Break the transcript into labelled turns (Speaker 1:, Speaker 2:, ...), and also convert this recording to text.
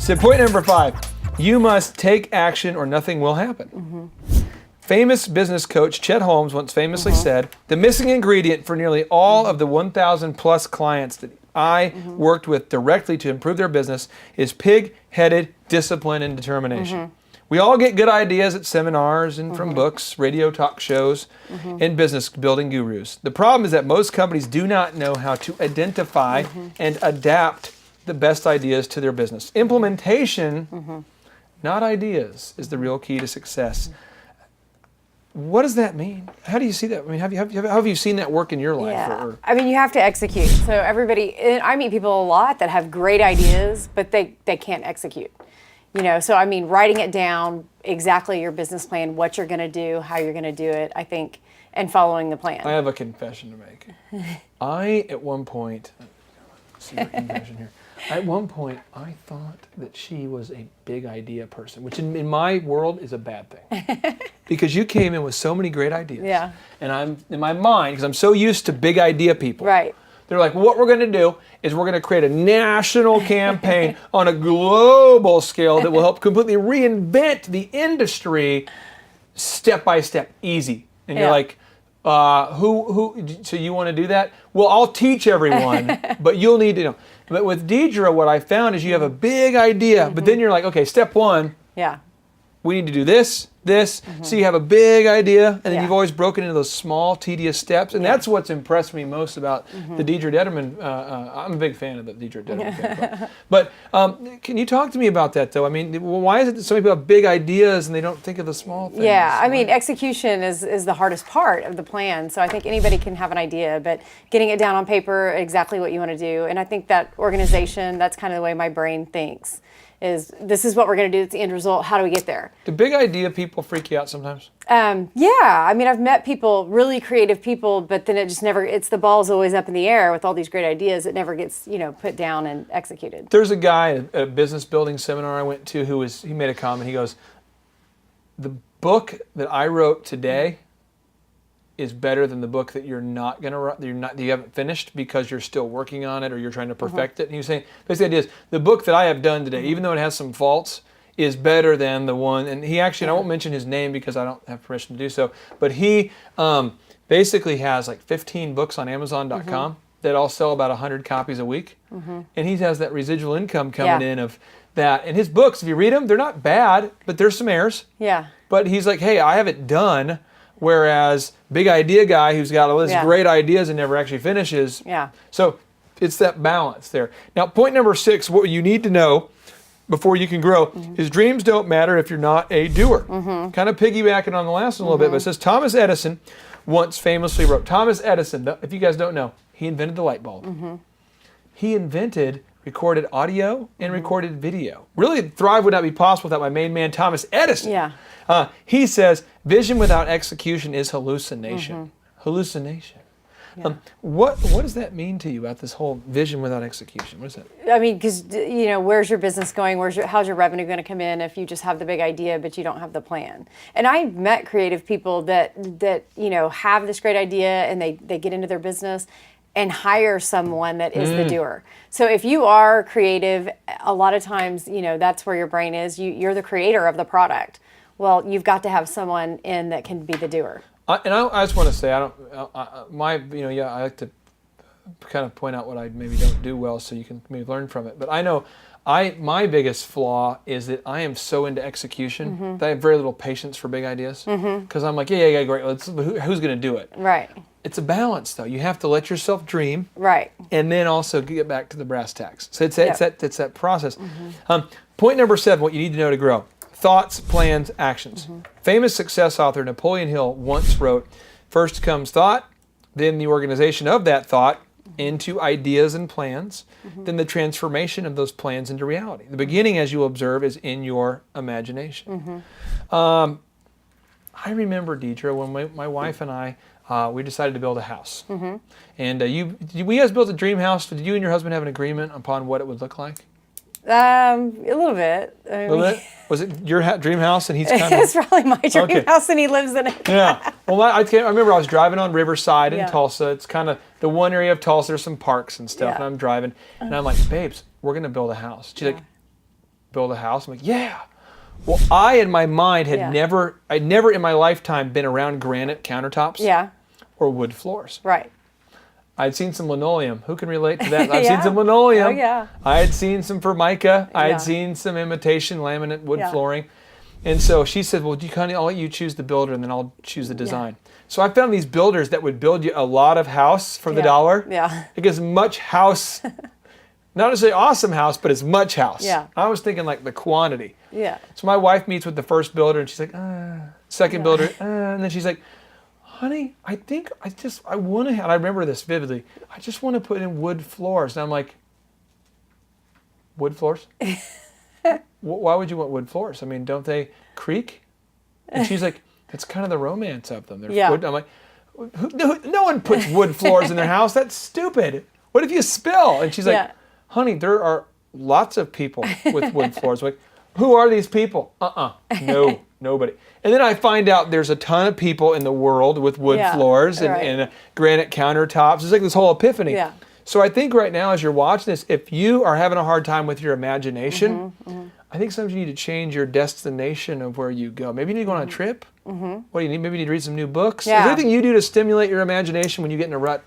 Speaker 1: So point number 5, you must take action or nothing will happen. Famous business coach Chet Holmes once famously said, the missing ingredient for nearly all of the 1,000 plus clients that I worked with directly to improve their business is pig-headed discipline and determination. We all get good ideas at seminars and from books, radio talk shows, and business building gurus. The problem is that most companies do not know how to identify and adapt the best ideas to their business. Implementation, not ideas, is the real key to success. What does that mean? How do you see that? I mean, have you seen that work in your life?
Speaker 2: Yeah. I mean, you have to execute. So I meet people a lot that have great ideas, but they can't execute. You know, so I mean, writing it down, exactly your business plan, what you're going to do, how you're going to do it, I think, and following the plan.
Speaker 1: I have a confession to make. At one point, secret confession here. At one point, I thought that she was a big idea person, which in my world is a bad thing. Because you came in with so many great ideas.
Speaker 2: Yeah.
Speaker 1: And I'm, in my mind, because I'm so used to big idea people.
Speaker 2: Right.
Speaker 1: They're like, what we're going to do is we're going to create a national campaign on a global scale that will help completely reinvent the industry step by step, easy. And you're like, so you want to do that? Well, I'll teach everyone, but you'll need to know. But with DEEDRA, what I found is you have a big idea, but then you're like, okay, step 1, we need to do this. So you have a big idea, and then you've always broken into those small, tedious steps, and that's what's impressed me most about the DEEDRA DETERMAN. I'm a big fan of the DEEDRA DETERMAN. But can you talk to me about that, though? I mean, why is it that so many people have big ideas and they don't think of the small things?
Speaker 2: Yeah, I mean, execution is the hardest part of the plan. So I think anybody can have an idea, but getting it down on paper, exactly what you want to do, and I think that organization, that's kind of the way my brain thinks. Is this is what we're going to do, it's the end result, how do we get there?
Speaker 1: Do big idea people freak you out sometimes?
Speaker 2: Yeah, I mean, I've met people, really creative people, but then it just never, the ball's always up in the air with all these great ideas. It never gets, put down and executed.
Speaker 1: There's a guy at a business building seminar I went to he made a comment. He goes, the book that I wrote today is better than the book that you're not going to write, that you haven't finished because you're still working on it or you're trying to perfect it. And he was saying, basically the idea is, the book that I have done today, even though it has some faults, is better than the one, and he actually, and I won't mention his name because I don't have permission to do so, but he basically has like 15 books on Amazon.com that all sell about 100 copies a week. And he has that residual income coming in of that. And his books, if you read them, they're not bad, but there's some errors.
Speaker 2: Yeah.
Speaker 1: But he's like, hey, I have it done. Whereas big idea guy who's got all these great ideas and never actually finishes. Yeah. So it's that balance there. Now, point number 6, what you need to know before you can grow is dreams don't matter if you're not a doer. Kind of piggybacking on the last one a little bit, but it says Thomas Edison once famously wrote, Thomas Edison, if you guys don't know, he invented the light bulb. He invented recorded audio and recorded video. Really, Thrive would not be possible without my main man, Thomas Edison. Yeah. He says, vision without execution is hallucination. Hallucination. Yeah. What does that mean to you about this whole vision without execution? What is that? I
Speaker 2: mean, because, where's your business going? How's your revenue going to come in if you just have the big idea but you don't have the plan? And I've met creative people that have this great idea and they get into their business and hire someone that is the doer. So if you are creative, a lot of times, that's where your brain is. You're the creator of the product. Well, you've got to have someone in that can be the doer.
Speaker 1: I just want to say, I like to kind of point out what I maybe don't do well so you can maybe learn from it. But I know my biggest flaw is that I am so into execution that I have very little patience for big ideas. Because I'm like, yeah, great. Who's going to do it? Right. It's a balance, though. You have to let yourself dream. Right. And then also get back to the brass tacks. So it's that process. Point number 7, what you need to know to grow. Thoughts, plans, actions. Famous success author Napoleon Hill once wrote, first comes thought, then the organization of that thought into ideas and plans, then the transformation of those plans into reality. The beginning, as you observe, is in your imagination. I remember, DEEDRA, when my wife and I, we decided to build a house. And we guys built a dream house. Did you and your husband have an agreement upon what it would look like?
Speaker 2: A little bit.
Speaker 1: Was it your dream house and he's kind of...
Speaker 2: It's probably my dream house and he lives in it.
Speaker 1: Yeah. Well, I remember I was driving on Riverside in Tulsa. It's kind of the one area of Tulsa, there's some parks and stuff, and I'm driving, and I'm like, babes, we're going to build a house. She's like, build a house? I'm like, yeah. Well, I in my mind had I'd never in my lifetime been around granite countertops or wood floors.
Speaker 2: Right.
Speaker 1: I'd seen some linoleum. Who can relate to that? I've seen some linoleum.
Speaker 2: Oh, yeah.
Speaker 1: I had seen some Formica. I had seen some imitation laminate wood flooring. And so she said, well, I'll let you choose the builder and then I'll choose the design. So I found these builders that would build you a lot of house for the dollar.
Speaker 2: Yeah.
Speaker 1: Like as much house, not necessarily awesome house, but as much house.
Speaker 2: Yeah.
Speaker 1: I was thinking like the quantity.
Speaker 2: Yeah.
Speaker 1: So my wife meets with the first builder and she's like, second builder, and then she's like, honey, I think I want to have, I remember this vividly, I just want to put in wood floors. And I'm like, wood floors? Why would you want wood floors? I mean, don't they creak? And she's like, that's kind of the romance of them. They're wood. I'm like, no one puts wood floors in their house. That's stupid. What if you spill? And she's like, honey, there are lots of people with wood floors. I'm like, who are these people? No, nobody. And then I find out there's a ton of people in the world with wood floors and granite countertops. It's like this whole epiphany.
Speaker 2: Yeah.
Speaker 1: So I think right now as you're watching this, if you are having a hard time with your imagination, I think sometimes you need to change your destination of where you go. Maybe you need to go on a trip. What do you need? Maybe you need to read some new books. Is there anything you do to stimulate your imagination when you get in a rut?